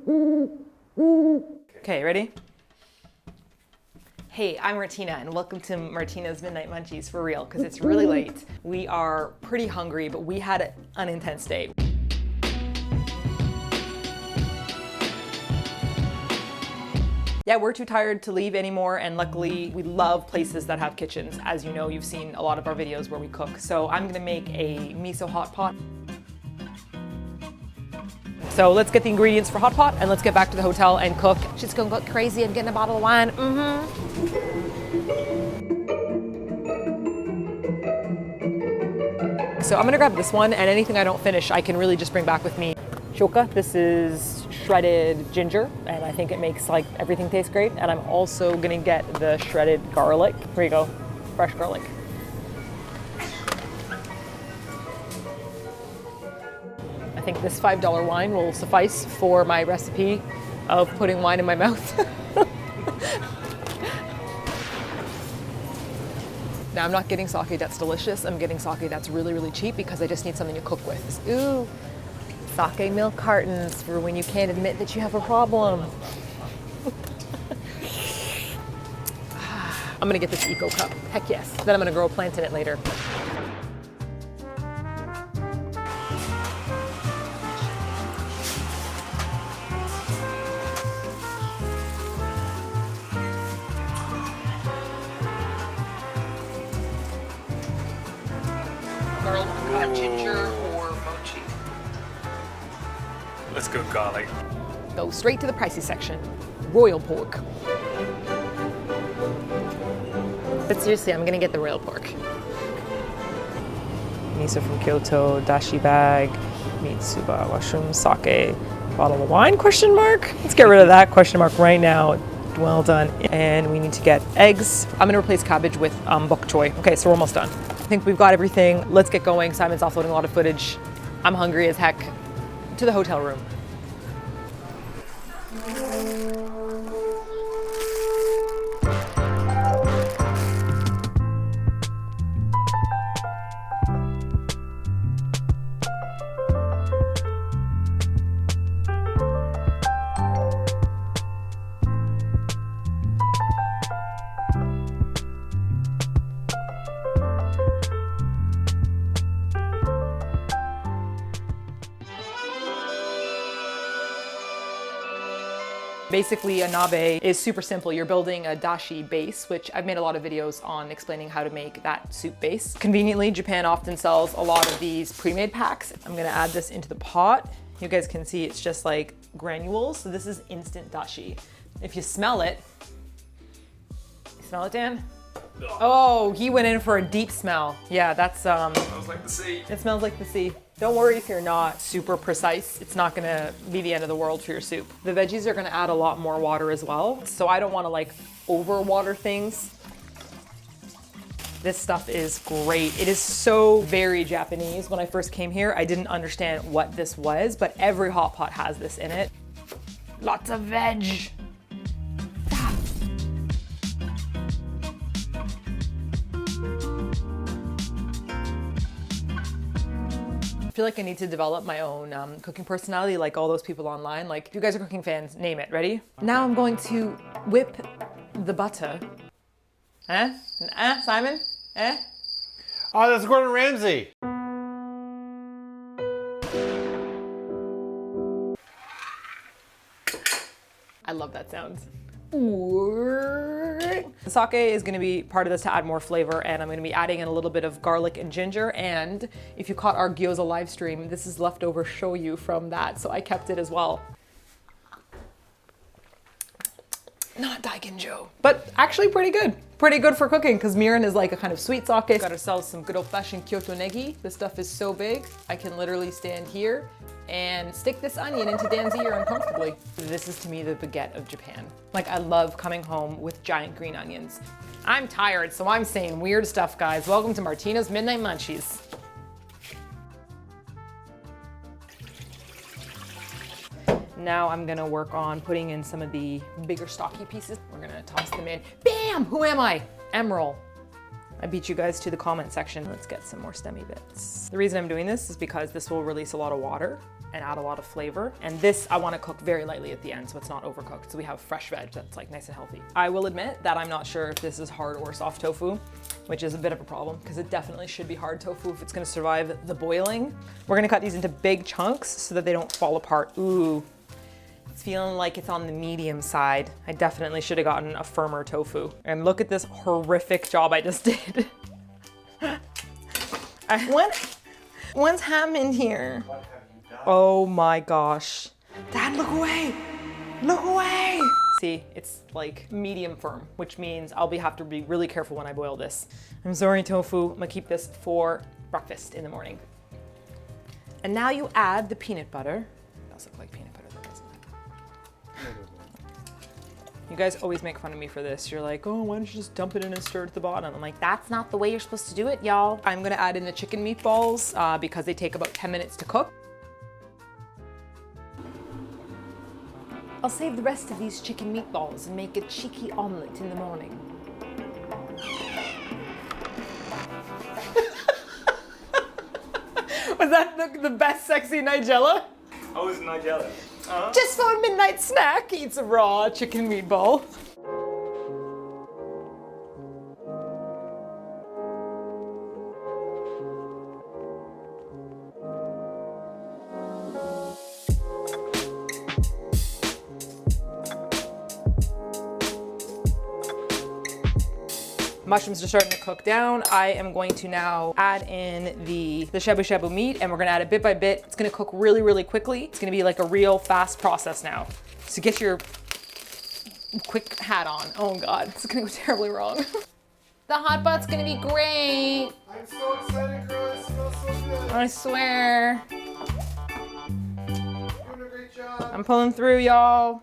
Okay, ready? Hey, I'm Martina and welcome to Martina's Midnight Munchies for real, because it's really late. We are pretty hungry, but we had an intense day. Yeah, we're too tired to leave anymore, and luckily we love places that have kitchens. As you know, you've seen a lot of our videos where we cook. So I'm gonna make a miso hot pot. So let's get the ingredients for hot pot and let's get back to the hotel and cook. She's gonna go crazy and getting a bottle of wine. So I'm gonna grab this one, and anything I don't finish, I can really just bring back with me. Shoka, this is shredded ginger, and I think it makes like everything taste great. And I'm also gonna get the shredded garlic. Here you go, fresh garlic. I think this $5 wine will suffice for my recipe of putting wine in my mouth. Now I'm not getting sake that's delicious, I'm getting sake that's really, really cheap because I just need something to cook with. Ooh. Sake milk cartons for when you can't admit that you have a problem. I'm gonna get this eco cup. Heck yes. Then I'm gonna grow a plant in it later. Garlic, ginger, or mochi. Let's go garlic. Go straight to the pricey section. Royal pork. But seriously, I'm gonna get the royal pork. Miso from Kyoto, dashi bag, meat suba, mushroom, sake, bottle of wine, question mark? Let's get rid of that question mark right now. Well done. And we need to get eggs. I'm gonna replace cabbage with bok choy. Okay, so we're almost done. I think we've got everything. Let's get going. Simon's offloading a lot of footage. I'm hungry as heck. To the hotel room. Basically, a nabe is super simple. You're building a dashi base, which I've made a lot of videos on explaining how to make that soup base. Conveniently, Japan often sells a lot of these pre-made packs. I'm gonna add this into the pot. You guys can see it's just like granules. So this is instant dashi. If you smell it, Dan? Oh, he went in for a deep smell. Yeah, that's Smells like the sea. It smells like the sea. Don't worry if you're not super precise. It's not gonna be the end of the world for your soup. The veggies are gonna add a lot more water as well. So I don't wanna like over water things. This stuff is great. It is so very Japanese. When I first came here, I didn't understand what this was, but every hot pot has this in it. Lots of veg. I feel like I need to develop my own cooking personality, like all those people online. Like, if you guys are cooking fans, name it. Ready? Now I'm going to whip the butter. Simon? Oh, that's Gordon Ramsay. I love that sound. The sake is gonna be part of this to add more flavor, and I'm gonna be adding in a little bit of garlic and ginger. And if you caught our gyoza live stream, this is leftover shoyu from that, so I kept it as well. Not daiginjo, but actually pretty good. Pretty good for cooking, because mirin is like a kind of sweet sake. Got ourselves some good old-fashioned Kyoto negi. This stuff is so big, I can literally stand here and stick this onion into Dan's ear uncomfortably. This is to me the baguette of Japan. Like, I love coming home with giant green onions. I'm tired, so I'm saying weird stuff, guys. Welcome to Martina's Midnight Munchies. Now I'm gonna work on putting in some of the bigger stocky pieces. We're gonna toss them in. Bam! Who am I? Emerald. I beat you guys to the comment section. Let's get some more stemmy bits. The reason I'm doing this is because this will release a lot of water. and add a lot of flavor. And this I want to cook very lightly at the end so it's not overcooked. So we have fresh veg that's like nice and healthy. I will admit that I'm not sure if this is hard or soft tofu, which is a bit of a problem because it definitely should be hard tofu if it's going to survive the boiling. We're going to cut these into big chunks so that they don't fall apart. Ooh, it's feeling like it's on the medium side. I definitely should have gotten a firmer tofu. And look at this horrific job I just did. What's happened here? What have you done? Oh my gosh. Dad, look away. Look away. See, it's like medium firm, which means I'll have to be really careful when I boil this. I'm sorry, tofu. I'm gonna keep this for breakfast in the morning. And now you add the peanut butter. It does look like peanut butter, though, doesn't it? You guys always make fun of me for this. You're like, oh, why don't you just dump it in and stir it at the bottom? I'm like, that's not the way you're supposed to do it, y'all. I'm gonna add in the chicken meatballs because they take about 10 minutes to cook. I'll save the rest of these chicken meatballs and make a cheeky omelet in the morning. Was that the best sexy Nigella? I was Nigella. Just for a midnight snack, eats a raw chicken meatball. Mushrooms are starting to cook down. I am going to now add in the shabu shabu meat and we're gonna add it bit by bit. It's gonna cook really, really quickly. It's gonna be like a real fast process now. So get your quick hat on. Oh God, it's gonna go terribly wrong. The hot pot's gonna be great. I'm so excited, girl. It smells so good. I swear. You're doing a great job. I'm pulling through, y'all.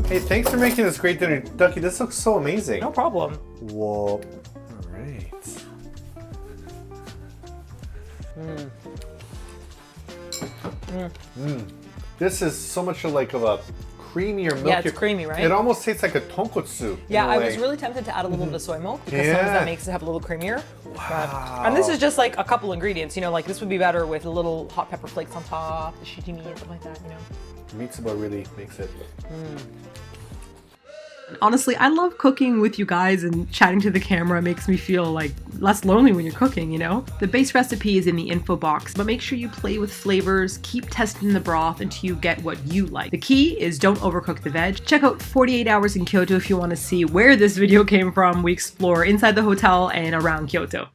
Hey, thanks for making this great dinner. Ducky, this looks so amazing. No problem. Whoa. All right. This is so much like of a creamier milk. Yeah, it's creamy, right? It almost tastes like a tonkotsu. Yeah, in a I way. was really tempted to add a little bit of soy milk because Yeah. sometimes that makes it have a little creamier. Wow. And this is just like a couple ingredients, you know, like this would be better with a little hot pepper flakes on top, the shitty meat, something like that, you know. Mitsuba really makes it. Honestly, I love cooking with you guys, and chatting to the camera makes me feel like less lonely when you're cooking, you know? The base recipe is in the info box, but make sure you play with flavors, keep testing the broth until you get what you like. The key is don't overcook the veg. Check out 48 Hours in Kyoto if you want to see where this video came from. We explore inside the hotel and around Kyoto.